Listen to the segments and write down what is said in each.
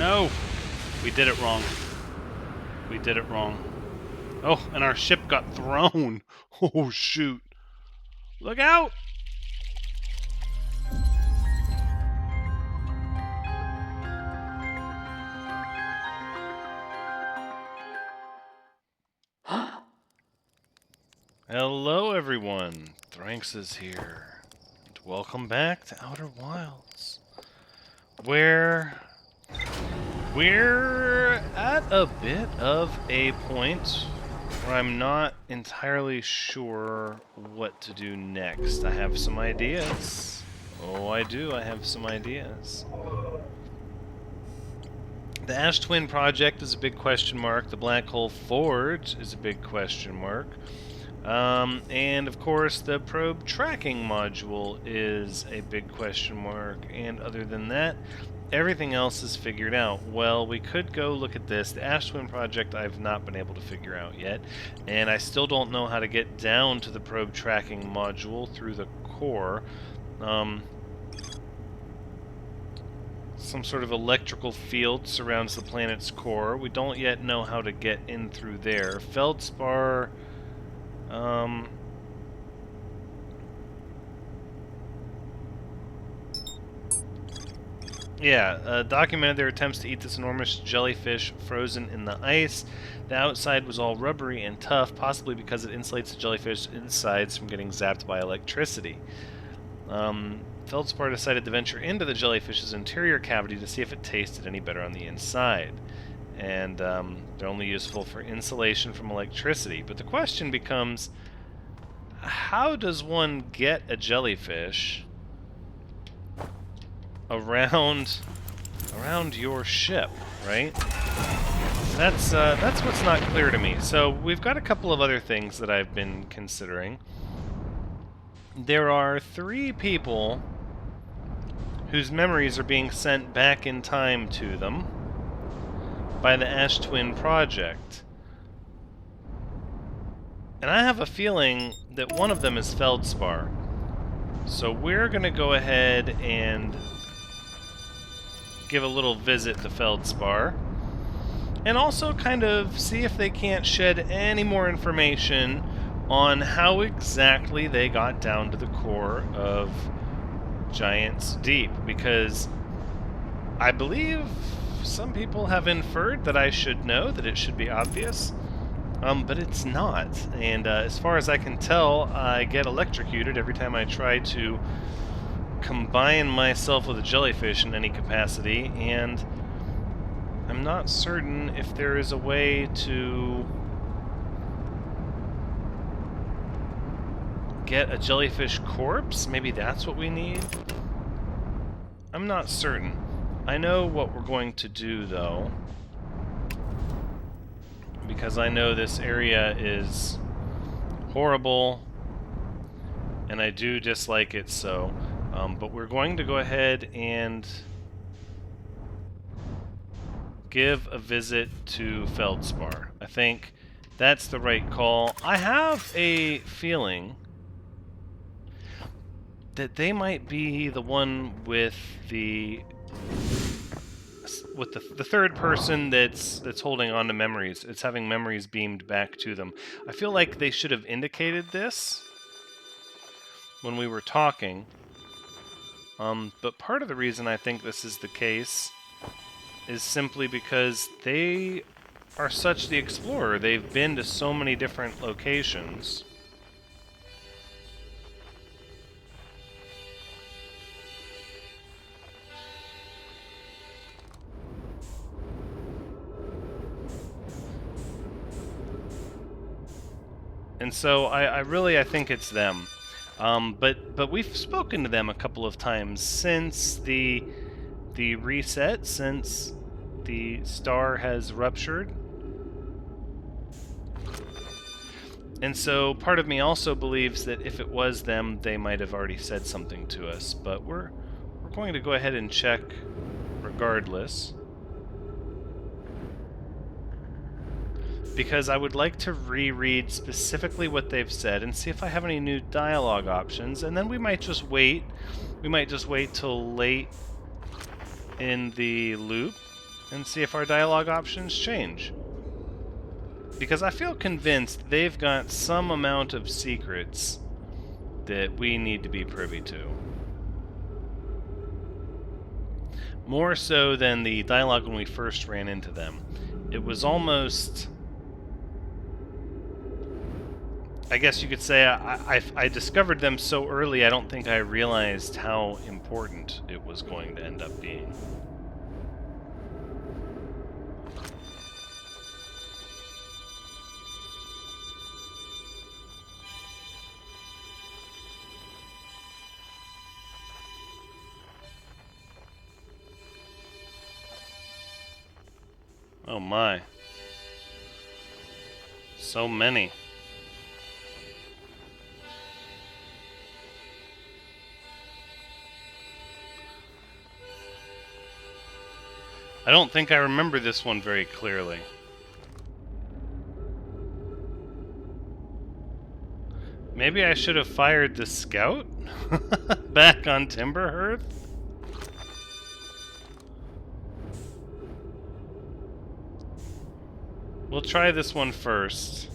No! We did it wrong. We did it wrong. Oh, and our ship got thrown. Oh, shoot. Look out! Hello, everyone. Thranx is here. And welcome back to Outer Wilds, where we're at a bit of a point where I'm not entirely sure what to do next. I have some ideas. Oh, I do. I have some ideas. The Ash Twin project is a big question mark. The Black Hole Forge is a big question mark. And of course, the probe tracking module is a big question mark. And other than that, everything else is figured out. Well, we could go look at this. The Ash Twin project I've not been able to figure out yet. And I still don't know how to get down to the probe tracking module through the core. Some sort of electrical field surrounds the planet's core. We don't yet know how to get in through there. Feldspar... documented their attempts to eat this enormous jellyfish frozen in the ice. The outside was all rubbery and tough, possibly because it insulates the jellyfish insides from getting zapped by electricity. Feldspar decided to venture into the jellyfish's interior cavity to see if it tasted any better on the inside. And they're only useful for insulation from electricity. But the question becomes, how does one get a jellyfish around your ship, right? That's what's not clear to me. So we've got a couple of other things that I've been considering. There are 3 people whose memories are being sent back in time to them by the Ash Twin project. And I have a feeling that one of them is Feldspar. So we're going to go ahead and give a little visit to Feldspar. And also kind of see if they can't shed any more information on how exactly they got down to the core of Giant's Deep. Because I believe some people have inferred that I should know, that it should be obvious. But it's not. And as far as I can tell, I get electrocuted every time I try to combine myself with a jellyfish in any capacity, and I'm not certain if there is a way to get a jellyfish corpse. Maybe that's what we need? I'm not certain. I know what we're going to do, though, because I know this area is horrible, and I do dislike it so. But we're going to go ahead and give a visit to Feldspar. I think that's the right call. I have a feeling that they might be the one with the third person that's holding on to memories. It's having memories beamed back to them. I feel like they should have indicated this when we were talking. But part of the reason I think this is the case is simply because they are such the explorer. They've been to so many different locations. And so I think it's them. But we've spoken to them a couple of times since the reset, since the star has ruptured. And so part of me also believes that if it was them, they might have already said something to us. But we're going to go ahead and check regardless, because I would like to reread specifically what they've said and see if I have any new dialogue options, and then we might just wait. We might just wait till late in the loop and see if our dialogue options change. Because I feel convinced they've got some amount of secrets that we need to be privy to. More so than the dialogue when we first ran into them. It was almost... I guess you could say I discovered them so early I don't think I realized how important it was going to end up being. Oh my. So many. I don't think I remember this one very clearly. Maybe I should have fired the scout back on Timberhearth? We'll try this one first.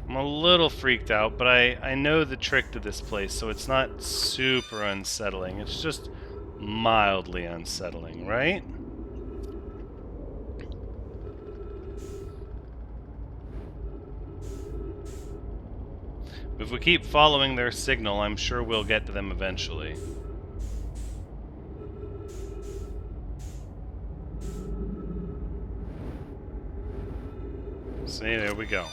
I'm a little freaked out, but I know the trick to this place, so it's not super unsettling. It's just mildly unsettling, right? If we keep following their signal, I'm sure we'll get to them eventually. See, there we go.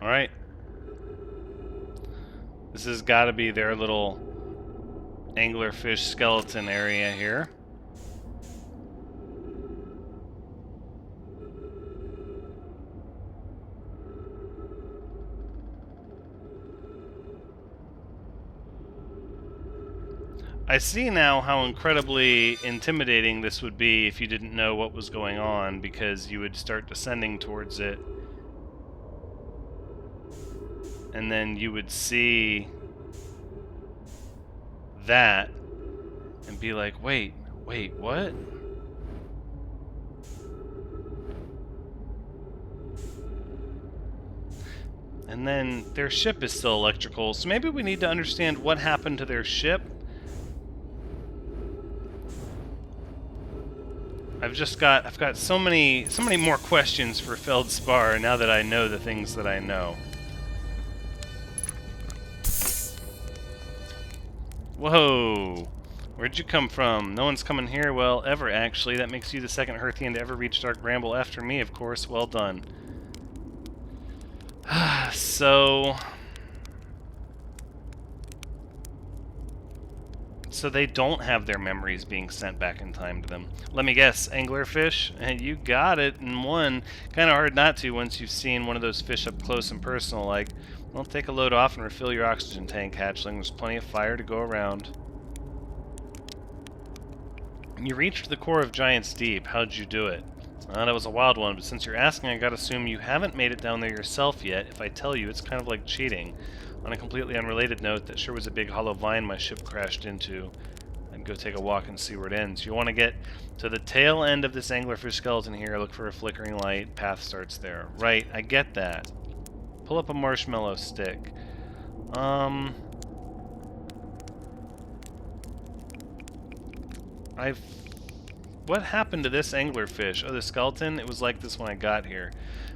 Alright. This has got to be their little anglerfish skeleton area here. I see now how incredibly intimidating this would be if you didn't know what was going on, because you would start descending towards it, and then you would see that and be like, wait, what? And then their ship is still electrical, so maybe we need to understand what happened to their ship. I've got so many more questions for Feldspar now that I know the things that I know. Whoa! Where'd you come from? No one's coming here, well, ever actually. That makes you the second Hearthian to ever reach Dark Bramble after me, of course. Well done. So they don't have their memories being sent back in time to them. Let me guess, anglerfish? And you got it in one. Kind of hard not to once you've seen one of those fish up close and personal, like, well, take a load off and refill your oxygen tank, hatchling. There's plenty of fire to go around. You reached the core of Giant's Deep. How'd you do it? That was a wild one, but since you're asking, I gotta assume you haven't made it down there yourself yet. If I tell you, it's kind of like cheating. On a completely unrelated note, that sure was a big hollow vine my ship crashed into. I'd go take a walk and see where it ends. You want to get to the tail end of this anglerfish skeleton here, look for a flickering light, path starts there. Right, I get that. Pull up a marshmallow stick. What happened to this anglerfish? Oh, the skeleton? It was like this when I got here.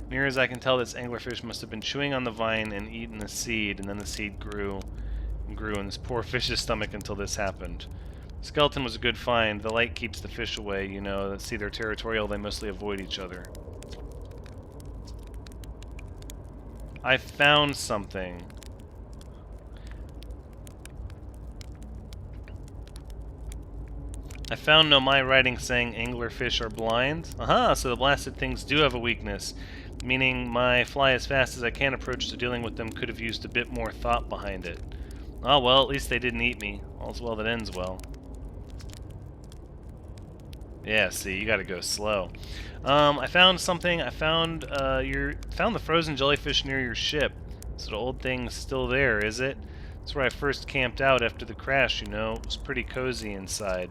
Near as I can tell, this anglerfish must have been chewing on the vine and eaten the seed, and then the seed grew and grew in this poor fish's stomach until this happened. The skeleton was a good find. The light keeps the fish away, you know. See, they're territorial, they mostly avoid each other. I found something. I found Nomai writing saying anglerfish are blind. Aha, so the blasted things do have a weakness. Meaning my fly as fast as I can approach to dealing with them could have used a bit more thought behind it. Oh well, at least they didn't eat me. All's well that ends well. Yeah, see, you gotta go slow. I found something. I found found the frozen jellyfish near your ship. So the old thing's still there, is it? That's where I first camped out after the crash, you know. It was pretty cozy inside.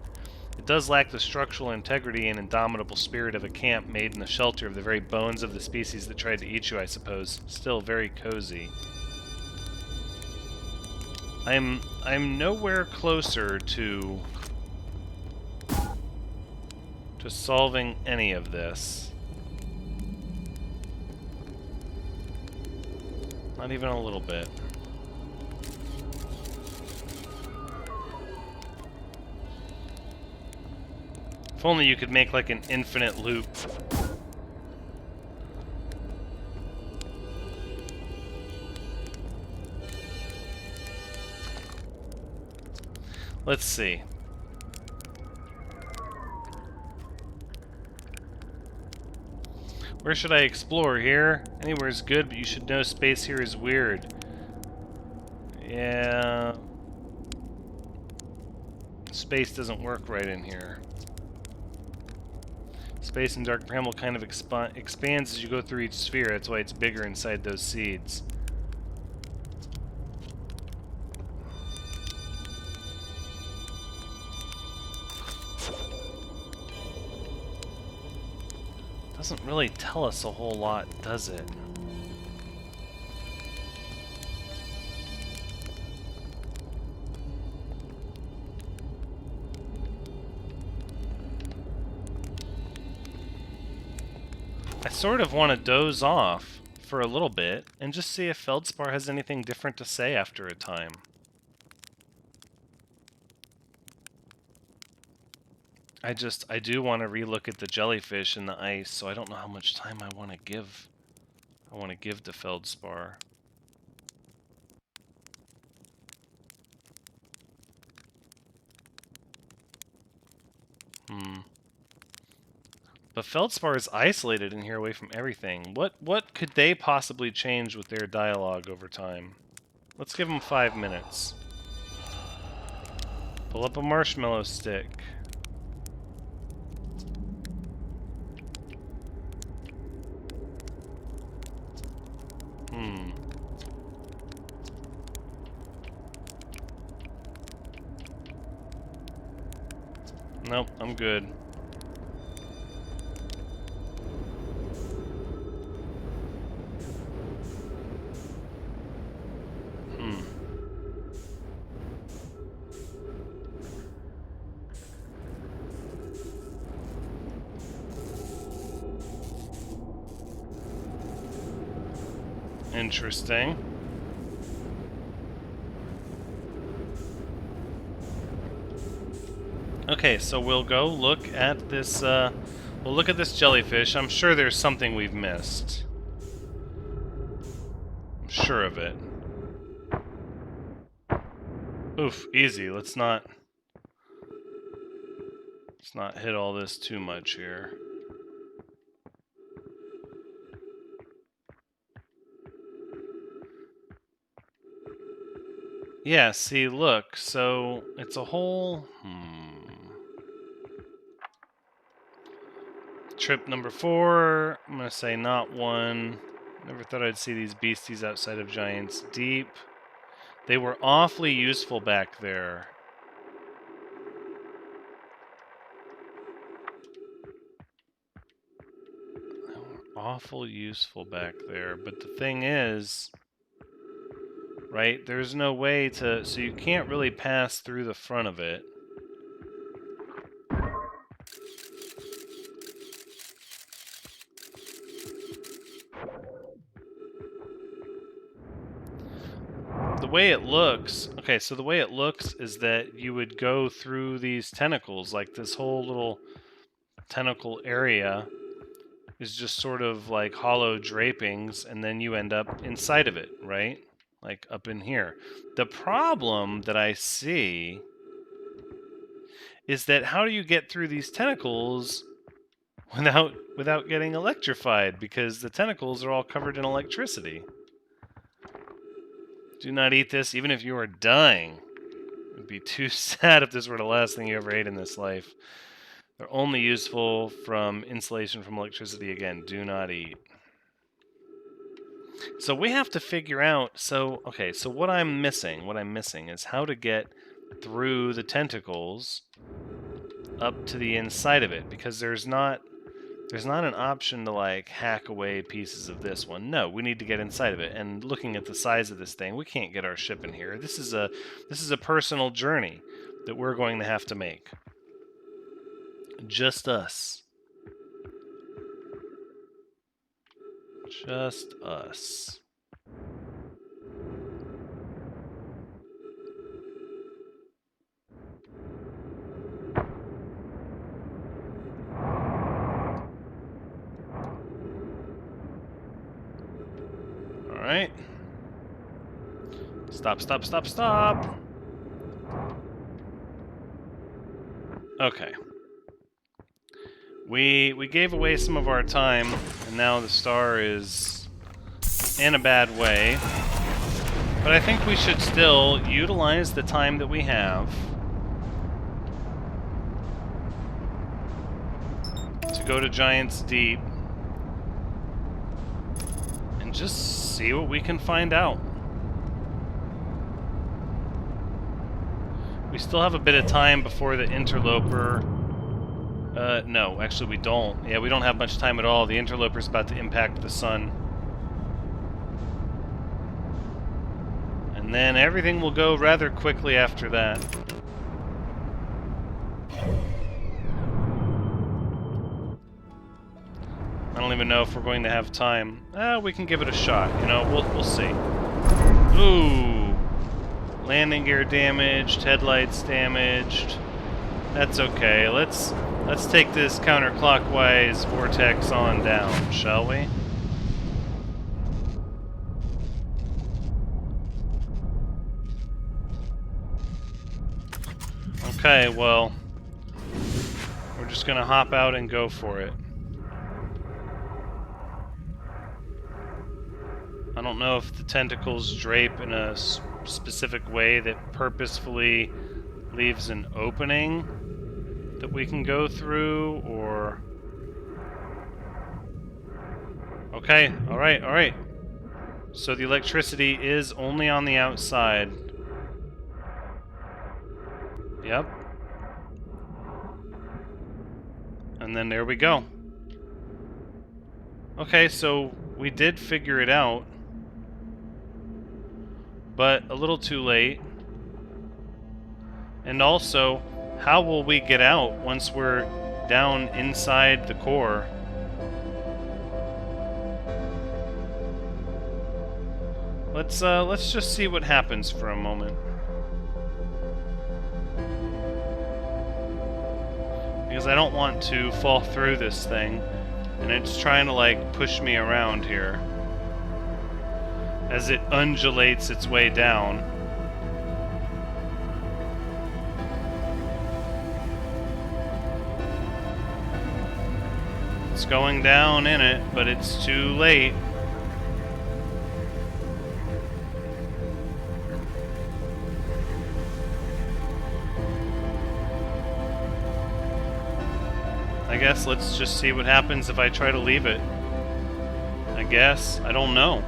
It does lack the structural integrity and indomitable spirit of a camp made in the shelter of the very bones of the species that tried to eat you, I suppose. Still very cozy. I'm nowhere closer to solving any of this. Not even a little bit. If only you could make like an infinite loop. Let's see. Where should I explore? Here? Anywhere is good, but you should know space here is weird. Yeah. Space doesn't work right in here. Space in Dark Primal kind of expands as you go through each sphere. That's why it's bigger inside those seeds. Doesn't really tell us a whole lot, does it? I sort of want to doze off for a little bit and just see if Feldspar has anything different to say after a time. I do want to relook at the jellyfish and the ice, so I don't know how much time I want to give. I want to give to Feldspar. But Feldspar is isolated in here away from everything. What could they possibly change with their dialogue over time? Let's give them 5 minutes. Pull up a marshmallow stick. Nope, I'm good. Interesting. Okay, so we'll go look at this, we'll look at this jellyfish. I'm sure there's something we've missed. I'm sure of it. Oof, easy. Let's not hit all this too much here. Yeah, see, look, so it's a whole... Trip number 4, I'm gonna say not 1. Never thought I'd see these beasties outside of Giant's Deep. They were awfully useful back there. They were awful useful back there, but the thing is... Right? There's no way to... So you can't really pass through the front of it. The way it looks... Okay, so the way it looks is that you would go through these tentacles. Like this whole little tentacle area is just sort of like hollow drapings, and then you end up inside of it, right? Like up in here. The problem that I see is that how do you get through these tentacles without getting electrified? Because the tentacles are all covered in electricity. Do not eat this, even if you are dying. It would be too sad if this were the last thing you ever ate in this life. They're only useful from insulation from electricity. Again, do not eat. So we have to figure out, so what I'm missing is how to get through the tentacles up to the inside of it, because there's not an option to like hack away pieces of this one. No, we need to get inside of it. And looking at the size of this thing, we can't get our ship in here. This is a personal journey that we're going to have to make. Just us. Just us. Alright. Stop, stop, stop, stop! Okay. We gave away some of our time, and now the star is in a bad way. But I think we should still utilize the time that we have to go to Giant's Deep and just see what we can find out. We still have a bit of time before the interloper... no, actually we don't. Yeah, we don't have much time at all. The interloper's about to impact the sun. And then everything will go rather quickly after that. I don't even know if we're going to have time. We can give it a shot, you know, we'll see. Ooh! Landing gear damaged, headlights damaged. That's okay. Let's take this counterclockwise vortex on down, shall we? Okay, well, we're just gonna hop out and go for it. I don't know if the tentacles drape in a specific way that purposefully leaves an opening that we can go through, or... Okay, alright, alright. So the electricity is only on the outside. Yep. And then there we go. Okay, so we did figure it out, but a little too late. And also, how will we get out once we're down inside the core? Let's just see what happens for a moment. Because I don't want to fall through this thing, and it's trying to like push me around here as it undulates its way down. It's going down in it, but it's too late. I guess let's just see what happens if I try to leave it. I guess. I don't know.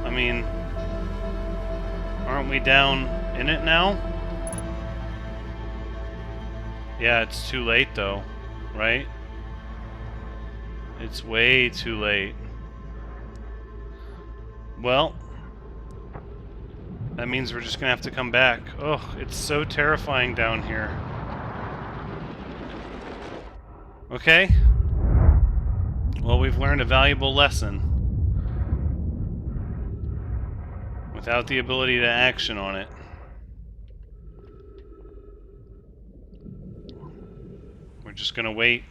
I mean, aren't we down in it now? Yeah, it's too late though, right? It's way too late. Well, that means we're just gonna have to come back. Oh, it's so terrifying down here. Okay. Well, we've learned a valuable lesson. Without the ability to action on it. We're just gonna wait.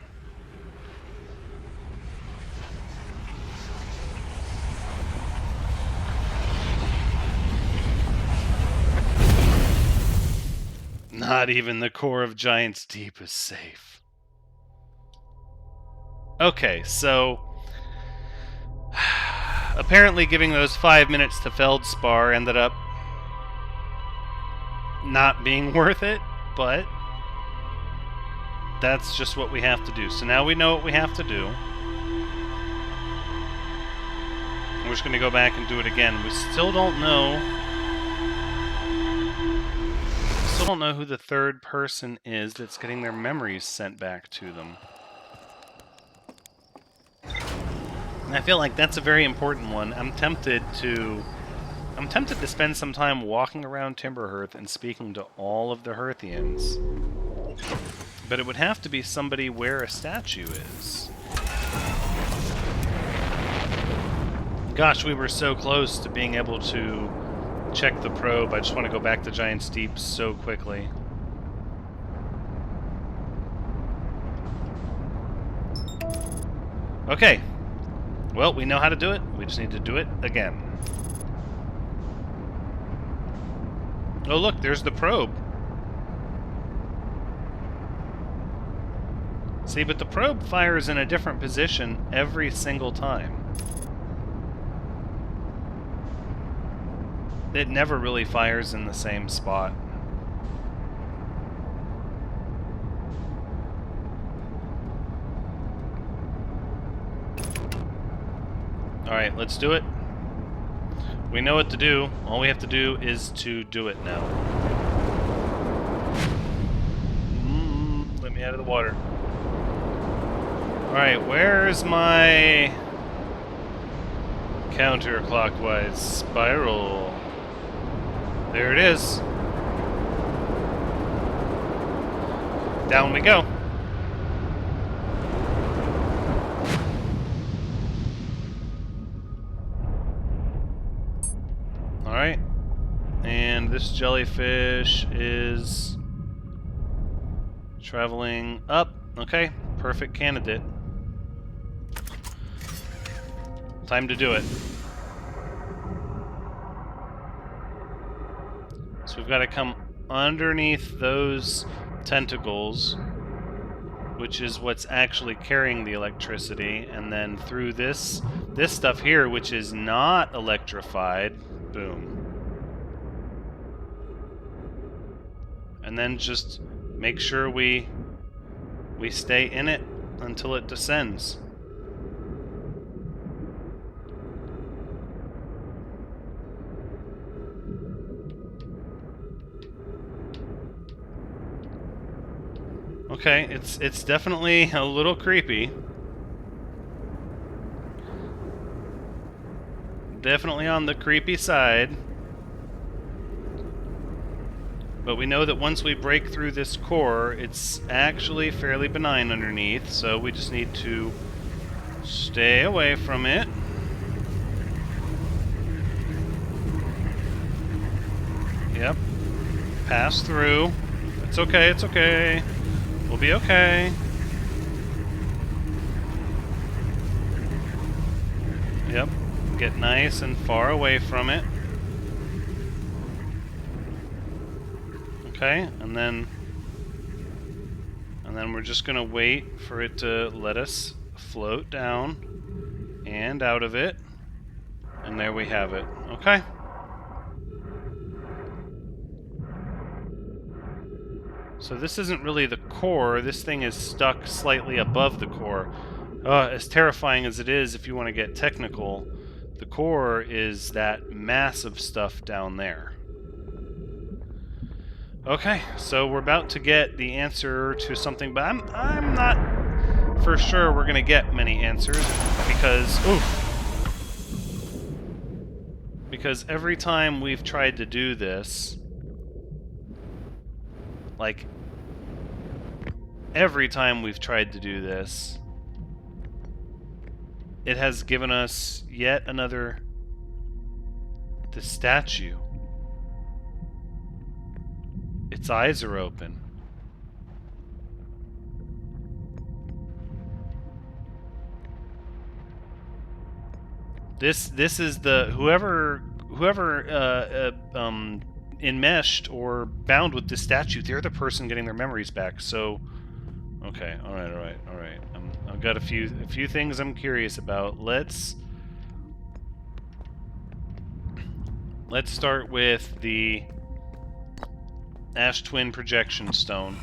Not even the core of Giant's Deep is safe. Okay, so... apparently giving those 5 minutes to Feldspar ended up not being worth it, but... that's just what we have to do. So now we know what we have to do. We're just going to go back and do it again. We still don't know. Still don't know who the third person is that's getting their memories sent back to them. And I feel like that's a very important one. I'm tempted to spend some time walking around Timberhearth and speaking to all of the Hearthians. But it would have to be somebody where a statue is. Gosh, we were so close to being able to check the probe. I just want to go back to Giant's Deep so quickly. Okay. Well, we know how to do it. We just need to do it again. Oh, look, there's the probe. See, but the probe fires in a different position every single time. It never really fires in the same spot. Alright, let's do it. We know what to do. All we have to do is to do it now. Let me out of the water. Alright, where's my counterclockwise spiral? There it is. Down we go. Alright. And this jellyfish is traveling up. Okay, perfect candidate. Time to do it. So we've got to come underneath those tentacles, which is what's actually carrying the electricity, and then through this stuff here, which is not electrified. Boom. And then just make sure we stay in it until it descends. Okay, it's definitely a little creepy. Definitely on the creepy side. But we know that once we break through this core, it's actually fairly benign underneath, so we just need to stay away from it. Yep. Pass through. It's okay, it's okay. We'll be okay. Yep. Get nice and far away from it. Okay, and then we're just gonna wait for it to let us float down and out of it. And there we have it. Okay. So this isn't really the core. This thing is stuck slightly above the core. As terrifying as it is, if you want to get technical, the core is that massive stuff down there. Okay, so we're about to get the answer to something, but I'm not for sure we're gonna get many answers because every time we've tried to do this, like every time we've tried to do this, it has given us yet another the statue. Its eyes are open. This is the whoever enmeshed or bound with this statue. They're the person getting their memories back. So, okay, all right. I've got a few things I'm curious about. Let's start with the Ash Twin Projection Stone.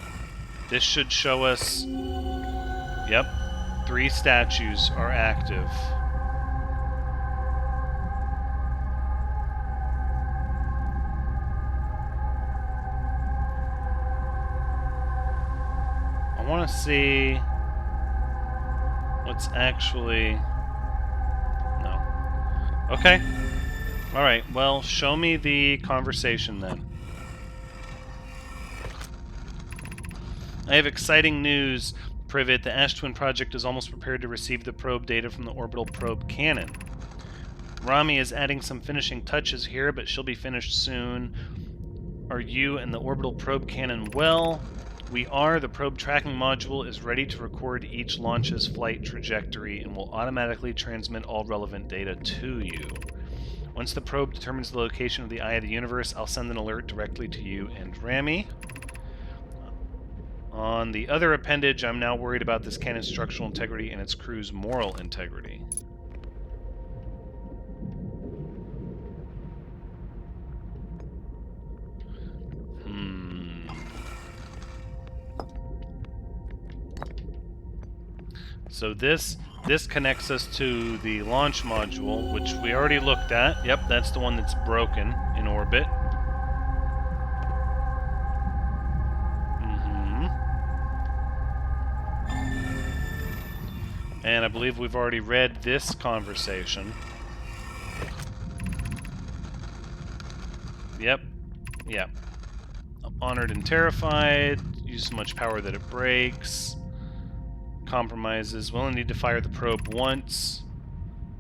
This should show us... Yep, 3 statues are active. I want to see what's actually... No. Okay. Alright, well, show me the conversation then. I have exciting news, Privet. The Ash Twin project is almost prepared to receive the probe data from the orbital probe cannon. Rami is adding some finishing touches here, but she'll be finished soon. Are you and the orbital probe cannon well? We are. The probe tracking module is ready to record each launch's flight trajectory and will automatically transmit all relevant data to you. Once the probe determines the location of the Eye of the Universe, I'll send an alert directly to you and Rami. On the other appendage, I'm now worried about this cannon's structural integrity and its crew's moral integrity. So this connects us to the launch module, which we already looked at. Yep, that's the one that's broken in orbit. And I believe we've already read this conversation. Yep. Yep. Honored and terrified. Use so much power that it breaks. Compromises. We'll only need to fire the probe once.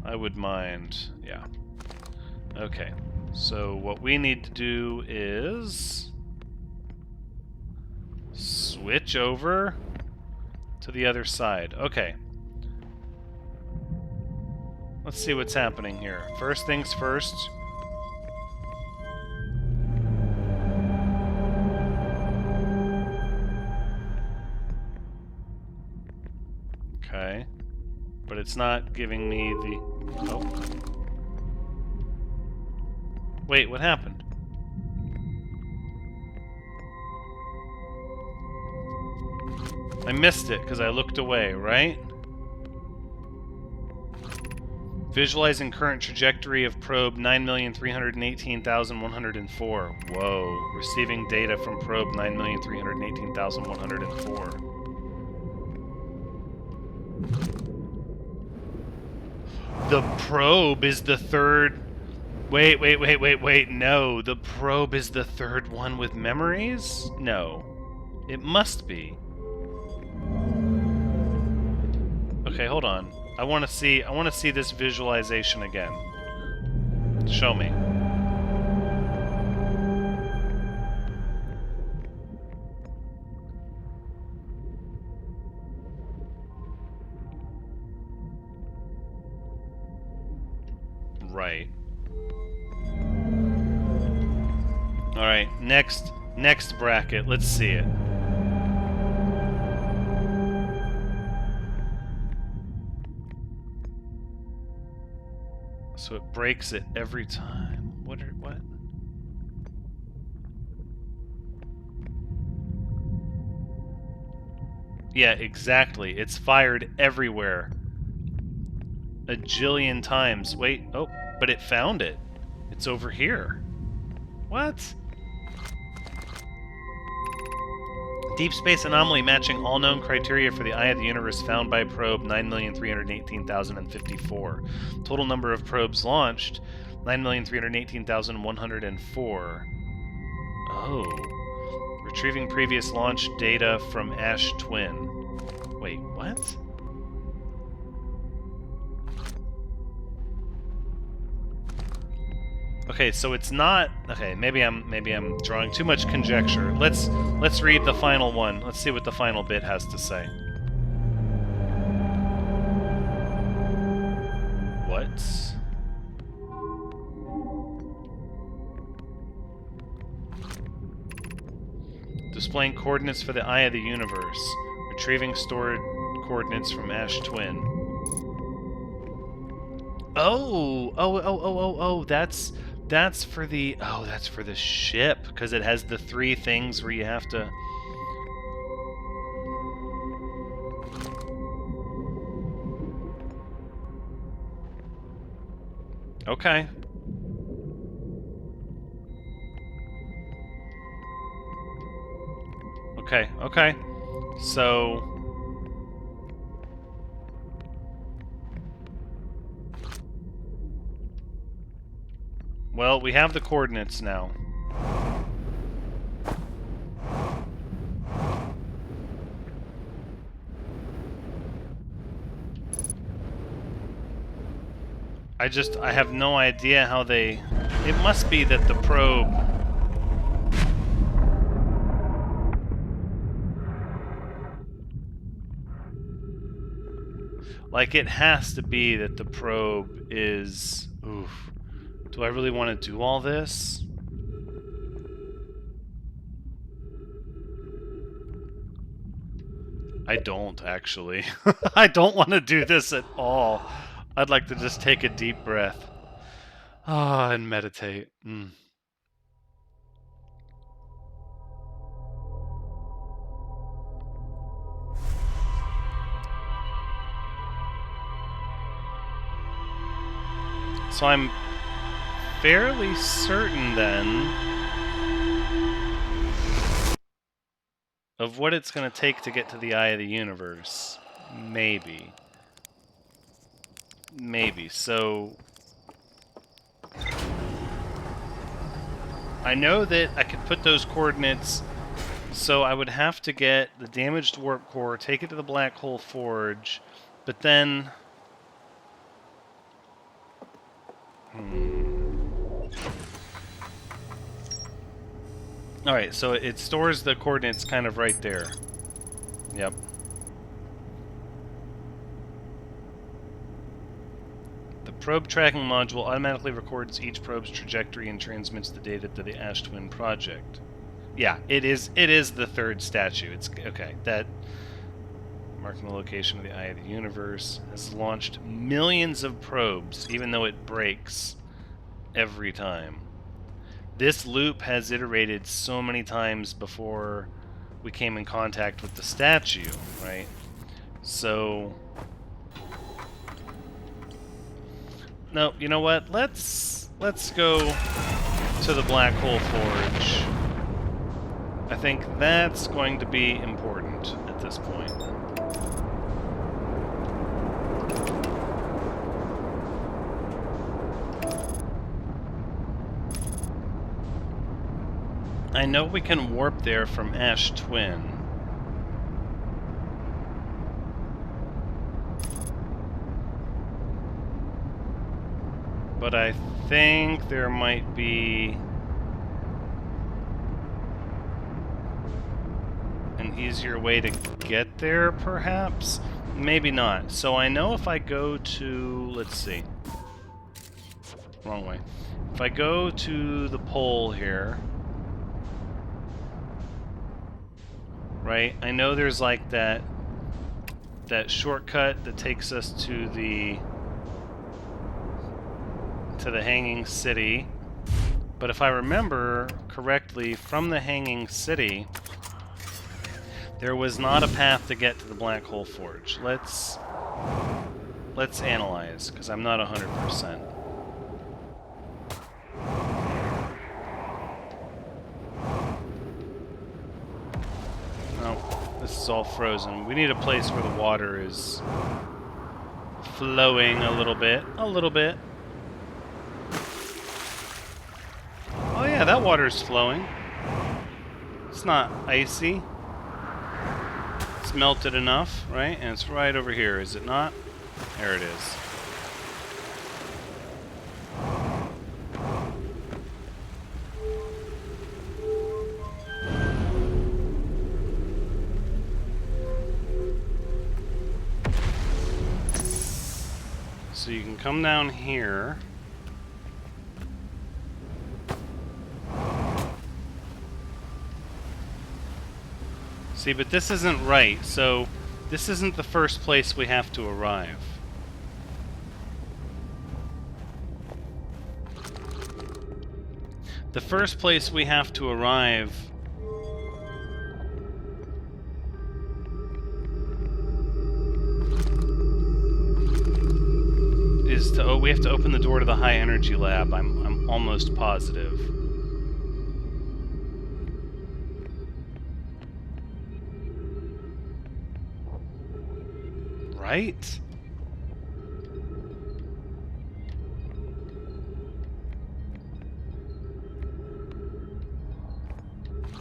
I would mind. Yeah. Okay. So what we need to do is... switch over to the other side. Okay. Let's see what's happening here. First things first. Okay. But it's not giving me the... Oh. Wait, what happened? I missed it because I looked away, right? Visualizing current trajectory of probe 9,318,104. Whoa. Receiving data from probe 9,318,104. The probe is the third... Wait. No. The probe is the third one with memories? No. It must be. Okay, hold on. I want to see this visualization again. Show me. Right. All right, next bracket. Let's see it. So it breaks it every time. What? Yeah, exactly. It's fired everywhere. A jillion times. Wait, oh, but it found it. It's over here. What? Deep space anomaly matching all known criteria for the Eye of the Universe found by probe 9,318,054. Total number of probes launched 9,318,104. Oh. Retrieving previous launch data from Ash Twin. Wait, what? Okay, so it's not... Okay, maybe I'm drawing too much conjecture. Let's read the final one. Let's see what the final bit has to say. What? Displaying coordinates for the Eye of the Universe. Retrieving stored coordinates from Ash Twin. Oh, that's for the... Oh, that's for the ship, because it has the 3 things where you have to... Okay. Okay, okay. So... well, we have the coordinates now. I have no idea how they... it must be that the probe... like, it has to be that the probe is... oof. Do I really want to do all this? I don't, actually. I don't want to do this at all. I'd like to just take a deep breath. Ah, and meditate. So I'm fairly certain, then, of what it's going to take to get to the eye of the universe. Maybe. Maybe. So... I know that I could put those coordinates... so I would have to get the damaged warp core, take it to the black hole forge, but then... Alright, so it stores the coordinates kind of right there. Yep. The probe tracking module automatically records each probe's trajectory and transmits the data to the Ash Twin project. Yeah, it is the third statue. It's okay. That marking the location of the eye of the universe has launched millions of probes, even though it breaks every time. This loop has iterated so many times before we came in contact with the statue, right? So... no, you know what? Let's go to the black hole forge. I think that's going to be important at this point. I know we can warp there from Ash Twin. But I think there might be an easier way to get there, perhaps? Maybe not. So I know if I go to... let's see. Wrong way. If I go to the pole here... right? I know there's like that shortcut that takes us to the Hanging City. But if I remember correctly, from the Hanging City, there was not a path to get to the Black Hole Forge. Let's analyze, because I'm not 100%. No, this is all frozen. We need a place where the water is flowing a little bit. A little bit. Oh yeah, that water's flowing. It's not icy. It's melted enough, right? And it's right over here, is it not? There it is. So you can come down here. See, but this isn't right, so this isn't the first place we have to arrive. The first place we have to arrive is to... oh we have to open the door to the high energy lab. I'm almost positive. Right?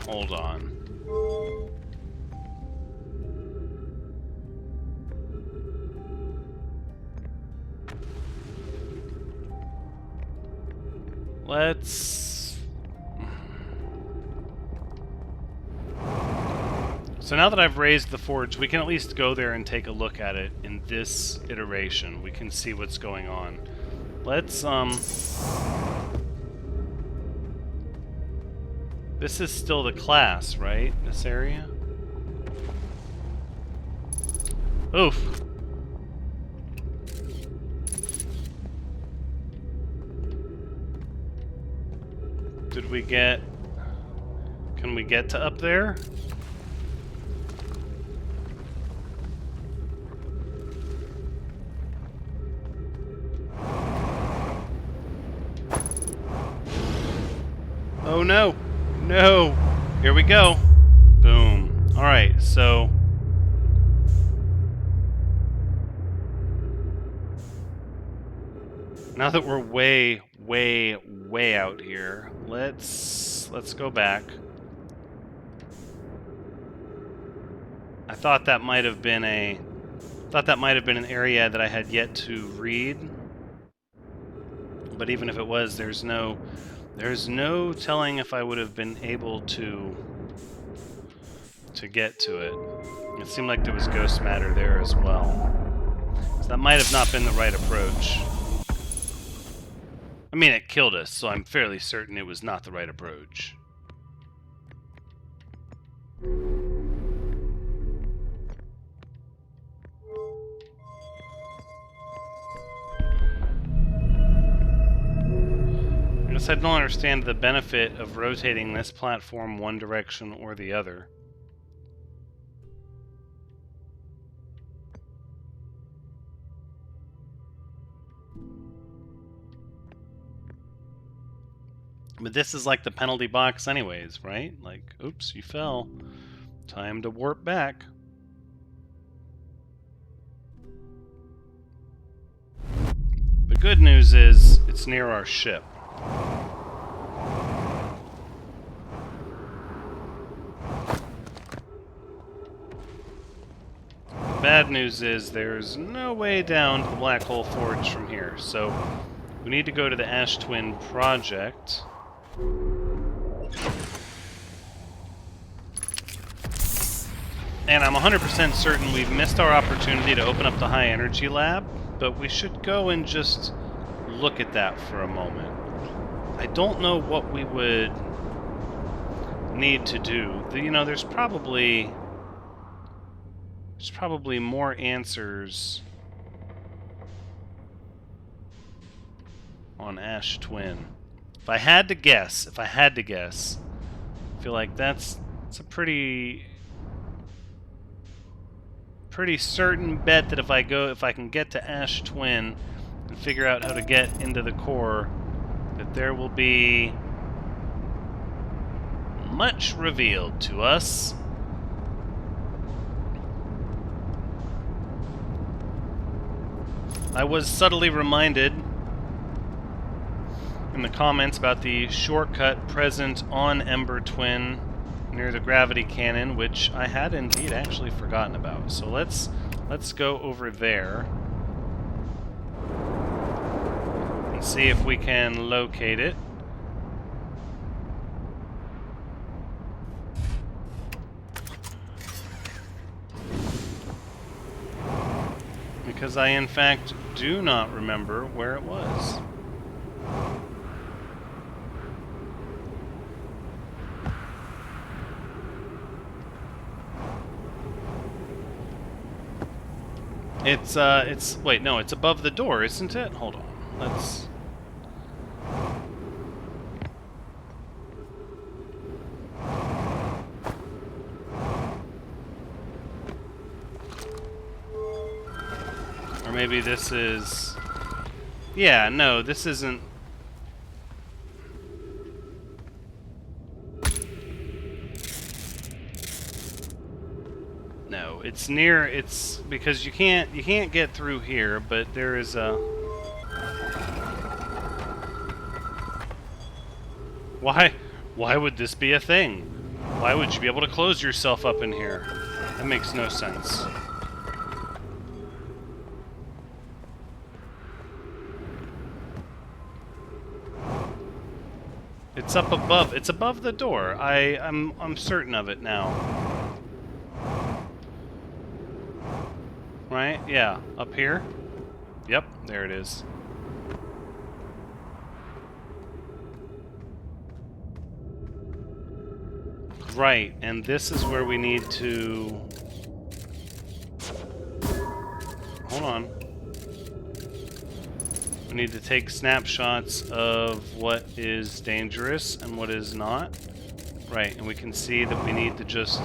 Hold on. Let's... So now that I've raised the forge, we can at least go there and take a look at it in this iteration. We can see what's going on. Let's, This is still the class, right? This area? Oof. Did we get... Can we get to up there? Oh no! No! Here we go! Boom. Alright, so... Now that we're way, way, way out here, let's go back. I thought that might have been an area that I had yet to read. But even if it was, there's no telling if I would have been able to get to it. It seemed like there was ghost matter there as well. So that might have not been the right approach. I mean, it killed us, so I'm fairly certain it was not the right approach. I guess I don't understand the benefit of rotating this platform one direction or the other. But this is like the penalty box anyways, right? Like, oops, you fell. Time to warp back. The good news is, it's near our ship. The bad news is, there's no way down to the Black Hole Forge from here, so we need to go to the Ash Twin Project. And I'm 100% certain we've missed our opportunity to open up the high energy lab, but we should go and just look at that for a moment. I don't know what we would need to do. You know, there's probably more answers on Ash Twin. If I had to guess, I feel like that's a pretty certain bet that if I can get to Ash Twin and figure out how to get into the core, that there will be much revealed to us. I was subtly reminded in the comments about the shortcut present on Ember Twin near the gravity cannon, which I had indeed actually forgotten about. So let's go over there and see if we can locate it. Because I in fact do not remember where it was. Wait, no, it's above the door, isn't it? Hold on, let's... Or maybe this is... Yeah, no, this isn't... No, it's near... It's... Because you can't get through here, but there is a... Why? Why would this be a thing? Why would you be able to close yourself up in here? That makes no sense. It's up above. It's above the door. I'm certain of it now. Right? Yeah. Up here? Yep, there it is. Right, and this is where we need to... Hold on. We need to take snapshots of what is dangerous and what is not. Right, and we can see that we need to just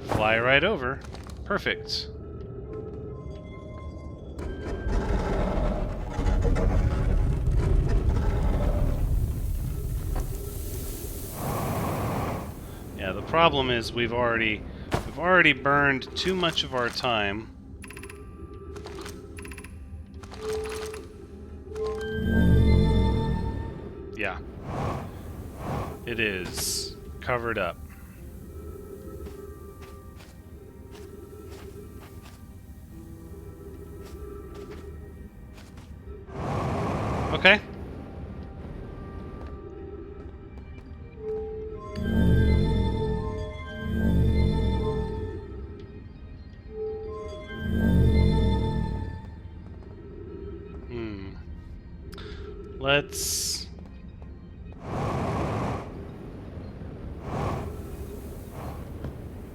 fly right over. Perfect. Yeah, the problem is we've already burned too much of our time. Yeah. It is covered up. Okay. Let's...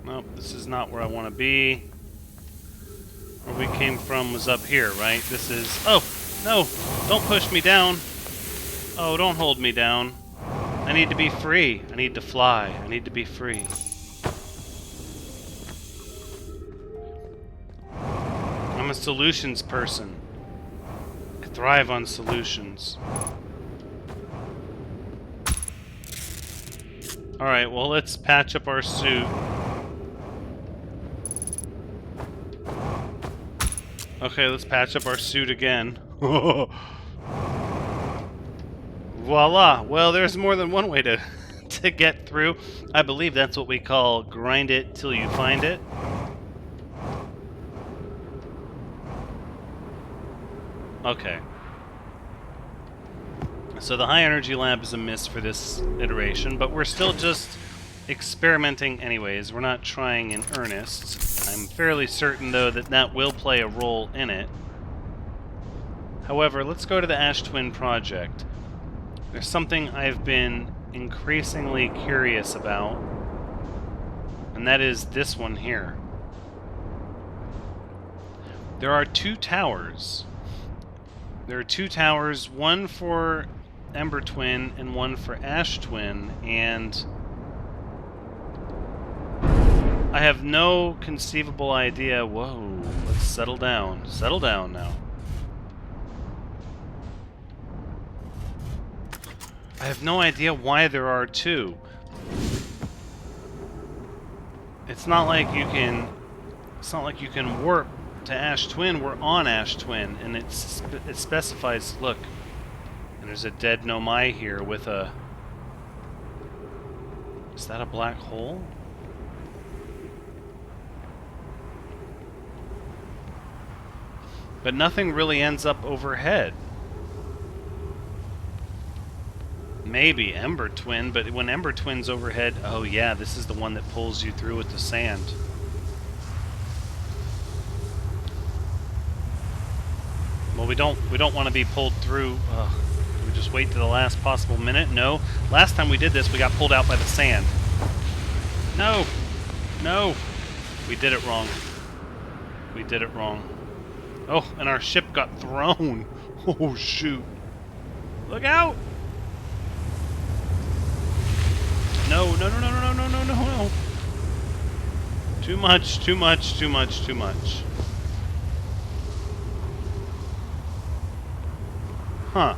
Nope, this is not where I want to be. Where we came from was up here, right? This is... Oh! No! Don't push me down! Oh, don't hold me down. I need to be free. I need to fly. I need to be free. I'm a solutions person. I thrive on solutions. Alright, well, let's patch up our suit. Okay, let's patch up our suit again. Voila! Well, there's more than one way to get through. I believe that's what we call grind it till you find it. Okay. So the high energy lab is a miss for this iteration, but we're still just experimenting anyways. We're not trying in earnest. I'm fairly certain, though, that that will play a role in it. However, let's go to the Ash Twin project. There's something I've been increasingly curious about, and that is this one here. There are two towers. There are two towers, one for Ember Twin and one for Ash Twin, and I have no conceivable idea. Whoa, let's settle down. Settle down now. I have no idea why there are two. It's not like you can... It's not like you can warp to Ash Twin. We're on Ash Twin, and it specifies... Look, and there's a dead Nomai here with a... Is that a black hole? But nothing really ends up overhead. Maybe Ember Twin, but when Ember Twin's overhead... Oh yeah, this is the one that pulls you through with the sand. Well, we don't want to be pulled through. Do we just wait to the last possible minute? No. Last time we did this, we got pulled out by the sand. No! No! We did it wrong. We did it wrong. Oh, and our ship got thrown. Oh, shoot. Look out! No, no, no, no, no, no, no, no, no. Too much, too much, too much, too much. Huh.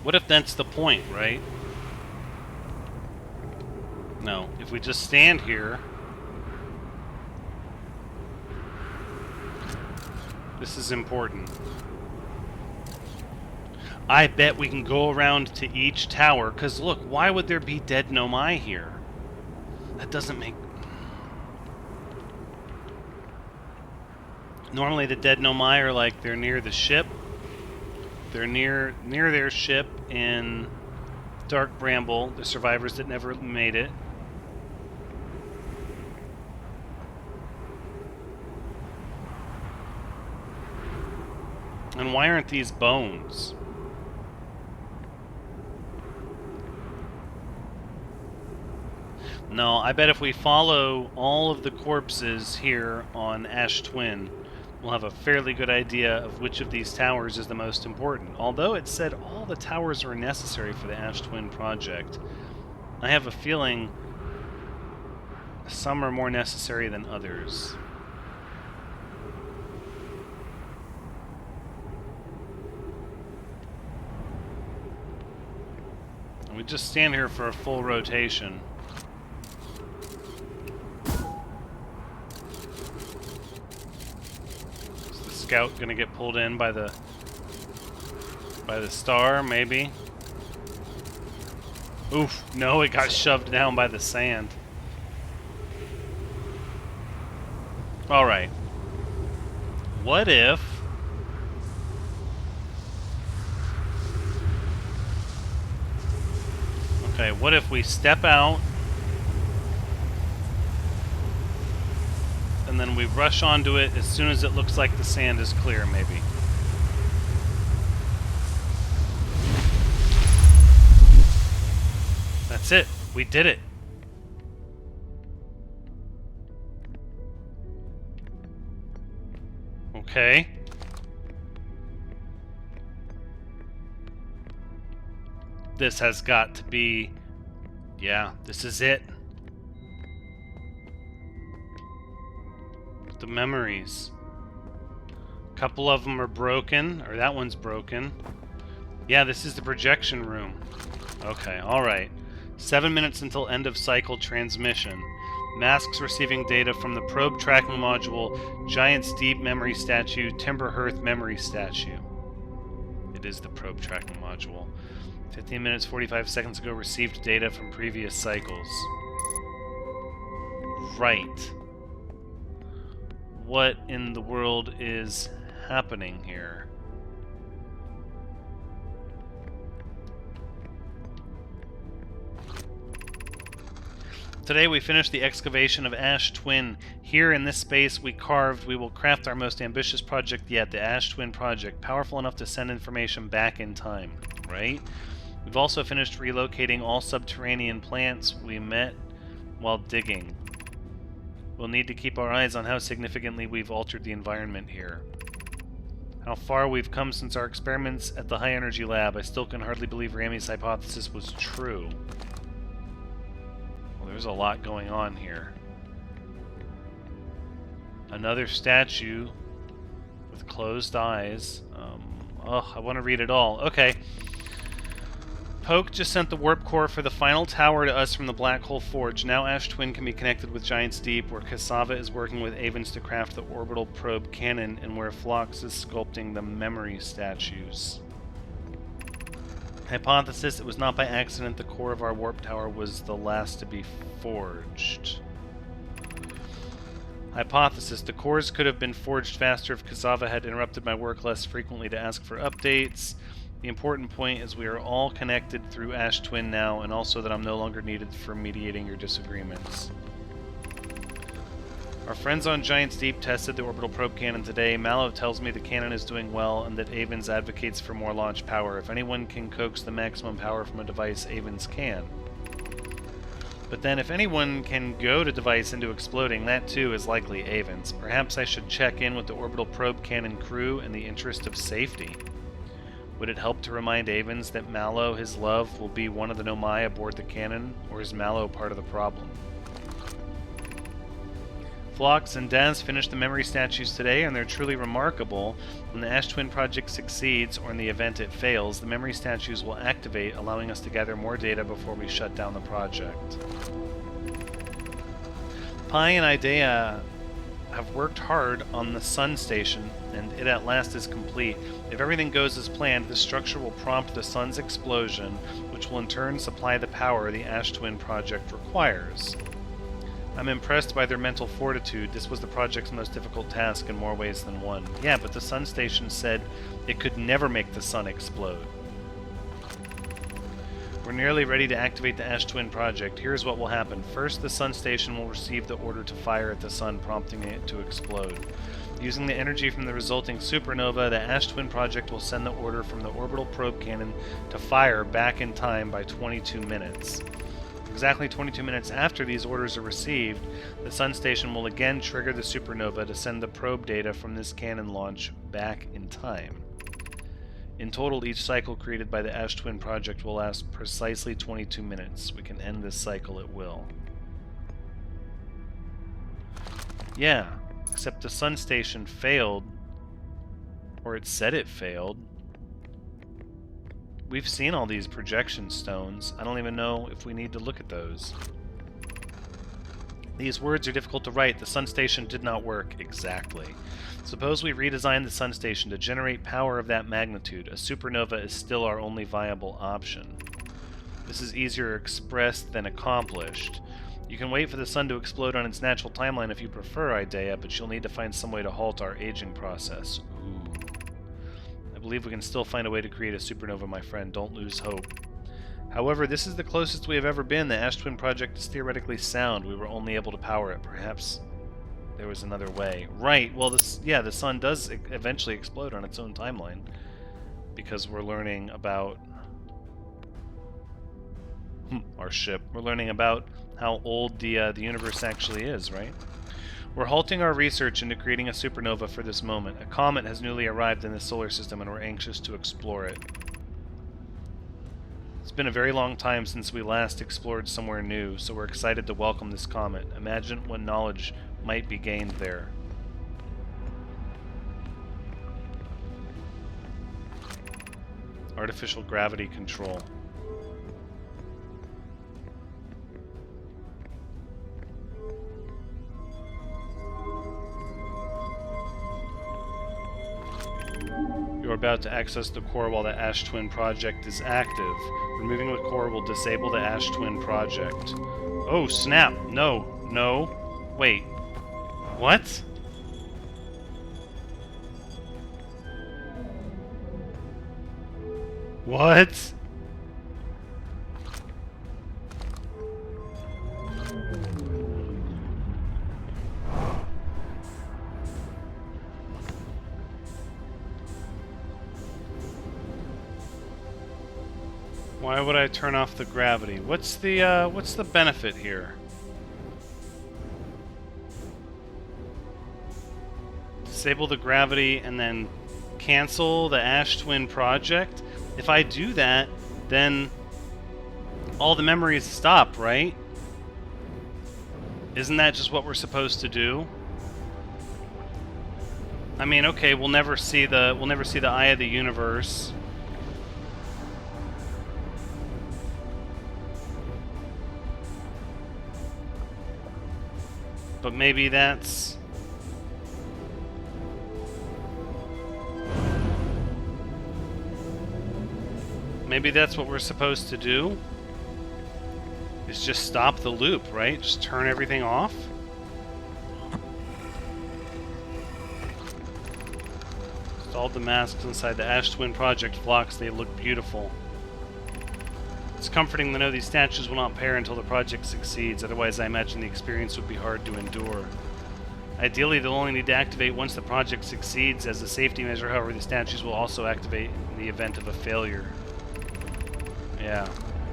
What if that's the point, right? No. If we just stand here... This is important. I bet we can go around to each tower, because look, why would there be dead Nomai here? That doesn't make... Normally the dead Nomai are like, they're near the ship. They're near their ship in Dark Bramble, the survivors that never made it. And why aren't these bones? No, I bet if we follow all of the corpses here on Ash Twin, we'll have a fairly good idea of which of these towers is the most important. Although it said all the towers are necessary for the Ash Twin project, I have a feeling some are more necessary than others. We just stand here for a full rotation. Is the scout gonna get pulled in by the star, maybe? Oof, no, it got shoved down by the sand. Alright. What if... Okay, what if we step out and then we rush onto it as soon as it looks like the sand is clear, maybe? That's it. We did it. Okay. This has got to be... Yeah, this is it. The memories. A couple of them are broken, or that one's broken. Yeah, this is the projection room. Okay, alright. 7 minutes until end of cycle transmission. Masks receiving data from the probe tracking module, Giant's Deep memory statue, Timber Hearth memory statue. It is the probe tracking module. 15 minutes, 45 seconds ago, received data from previous cycles. Right. What in the world is happening here? Today we finished the excavation of Ash Twin. Here in this space we will craft our most ambitious project yet, the Ash Twin project, powerful enough to send information back in time, right? We've also finished relocating all subterranean plants we met while digging. We'll need to keep our eyes on how significantly we've altered the environment here. How far we've come since our experiments at the High Energy Lab. I still can hardly believe Rami's hypothesis was true. Well, there's a lot going on here. Another statue with closed eyes. I want to read it all. Okay. Poke just sent the warp core for the final tower to us from the Black Hole Forge. Now Ash Twin can be connected with Giant's Deep, where Cassava is working with Avens to craft the orbital probe cannon, and where Phlox is sculpting the memory statues. Hypothesis: it was not by accident the core of our warp tower was the last to be forged. Hypothesis: the cores could have been forged faster if Cassava had interrupted my work less frequently to ask for updates. The important point is we are all connected through Ash Twin now, and also that I'm no longer needed for mediating your disagreements. Our friends on Giant's Deep tested the orbital probe cannon today. Mallow tells me the cannon is doing well and that Avens advocates for more launch power. If anyone can coax the maximum power from a device, Avens can. But then if anyone can goad a device into exploding, that too is likely Avens. Perhaps I should check in with the orbital probe cannon crew in the interest of safety. Would it help to remind Avens that Mallow, his love, will be one of the Nomai aboard the cannon, or is Mallow part of the problem? Phlox and Daz finished the memory statues today, and they're truly remarkable. When the Ash Twin project succeeds, or in the event it fails, the memory statues will activate, allowing us to gather more data before we shut down the project. Pi and Idea have worked hard on the Sun Station, and it at last is complete. If everything goes as planned, this structure will prompt the Sun's explosion, which will in turn supply the power the Ash Twin project requires. I'm impressed by their mental fortitude. This was the project's most difficult task in more ways than one. Yeah, but the Sun Station said it could never make the Sun explode. We're nearly ready to activate the Ash Twin project. Here's what will happen. First, the Sun Station will receive the order to fire at the Sun, prompting it to explode. Using the energy from the resulting supernova, the Ash Twin project will send the order from the orbital probe cannon to fire back in time by 22 minutes. Exactly 22 minutes after these orders are received, the Sun Station will again trigger the supernova to send the probe data from this cannon launch back in time. In total, each cycle created by the Ash Twin project will last precisely 22 minutes. We can end this cycle at will. Yeah, except the Sun Station failed, or it said it failed. We've seen all these projection stones. I don't even know if we need to look at those. These words are difficult to write. The Sun Station did not work. Exactly. Suppose we redesign the Sun Station to generate power of that magnitude. A supernova is still our only viable option. This is easier expressed than accomplished. You can wait for the Sun to explode on its natural timeline if you prefer, Idea, but you'll need to find some way to halt our aging process. Ooh. I believe we can still find a way to create a supernova, my friend. Don't lose hope. However, this is the closest we have ever been. The Ash Twin project is theoretically sound. We were only able to power it. Perhaps there was another way. Right, well, the Sun does eventually explode on its own timeline. Because we're learning about our ship. We're learning about how old the universe actually is, right? We're halting our research into creating a supernova for this moment. A comet has newly arrived in the solar system, and we're anxious to explore it. It's been a very long time since we last explored somewhere new, so we're excited to welcome this comet. Imagine what knowledge might be gained there. Artificial gravity control. You're about to access the core while the Ash Twin project is active. Removing the core will disable the Ash Twin project. Oh, snap! No. No. Wait. What? What? Why would I turn off the gravity? What's the benefit here? Disable the gravity and then cancel the Ash Twin project? If I do that, then all the memories stop, right? Isn't that just what we're supposed to do? I mean, okay, we'll never see the eye of the universe. But maybe that's... maybe that's what we're supposed to do? Is just stop the loop, right? Just turn everything off? Installed the masks inside the Ash Twin project blocks. They look beautiful. It's comforting to know these statues will not pair until the project succeeds, otherwise I imagine the experience would be hard to endure. Ideally, they'll only need to activate once the project succeeds. As a safety measure, however, the statues will also activate in the event of a failure. Yeah,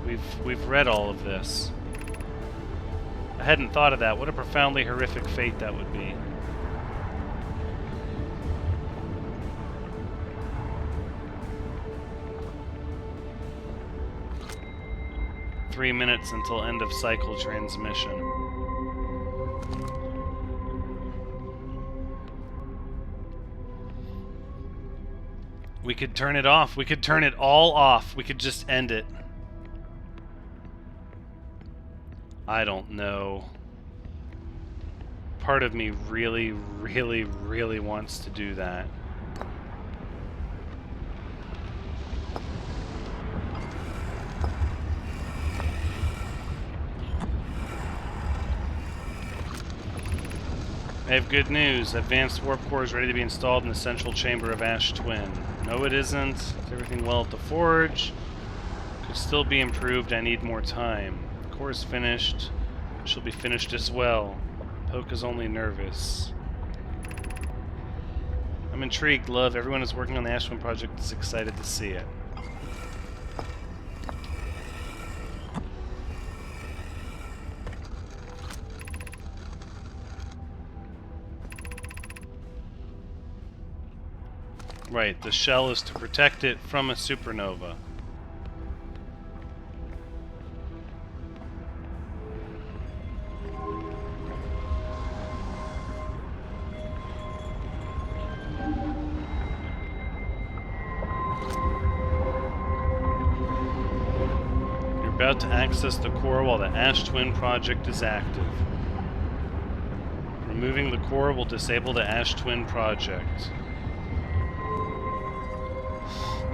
we've read all of this. I hadn't thought of that. What a profoundly horrific fate that would be. "3 minutes until end of cycle transmission." We could turn it off. We could turn it all off. We could just end it. I don't know. Part of me really, really, really wants to do that. I have good news. Advanced warp core is ready to be installed in the central chamber of Ash Twin. No, it isn't. Is everything well at the forge? Could still be improved. I need more time. Core is finished. She'll be finished as well. Poke is only nervous. I'm intrigued, love. Everyone is working on the Ash Twin project is excited to see it. Right, the shell is to protect it from a supernova. You're about to access the core while the Ash Twin project is active. Removing the core will disable the Ash Twin project.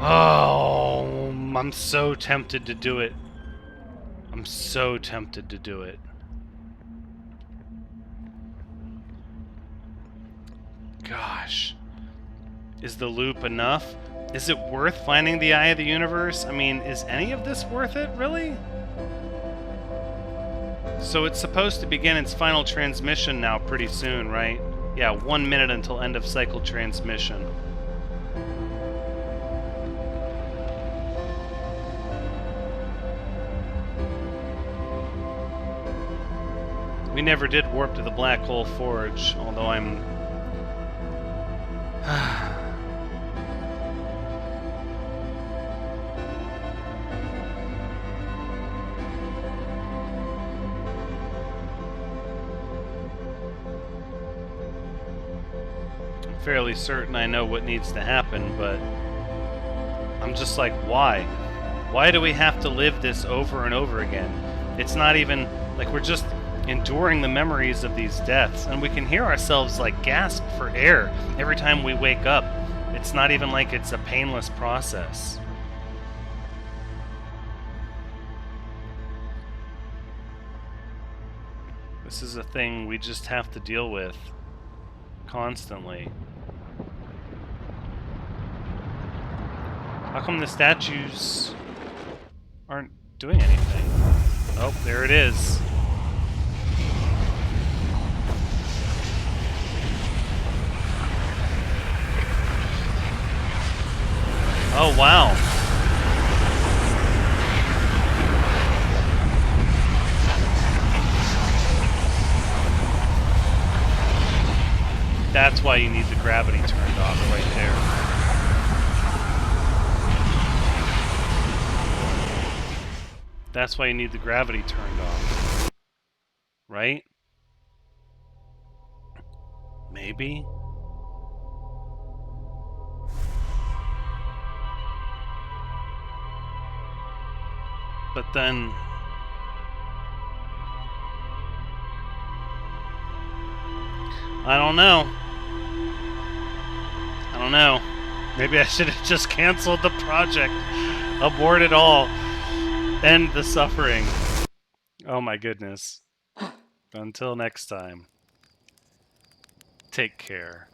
Oh, I'm so tempted to do it. I'm so tempted to do it. Gosh. Is the loop enough? Is it worth finding the Eye of the Universe? I mean, is any of this worth it, really? So it's supposed to begin its final transmission now pretty soon, right? Yeah, 1 minute until end of cycle transmission. We never did warp to the Black Hole Forge, although I'm... I'm fairly certain I know what needs to happen, but I'm just like, why? Why do we have to live this over and over again? It's not even... like, we're just enduring the memories of these deaths, and we can hear ourselves like gasp for air every time we wake up. It's not even like it's a painless process. This is a thing we just have to deal with constantly. How come the statues aren't doing anything? Oh, there it is. Oh, wow. That's why you need the gravity turned off right there. That's why you need the gravity turned off. Right? Maybe? But then... I don't know. I don't know. Maybe I should have just canceled the project. Abort it all. End the suffering. Oh my goodness. Until next time. Take care.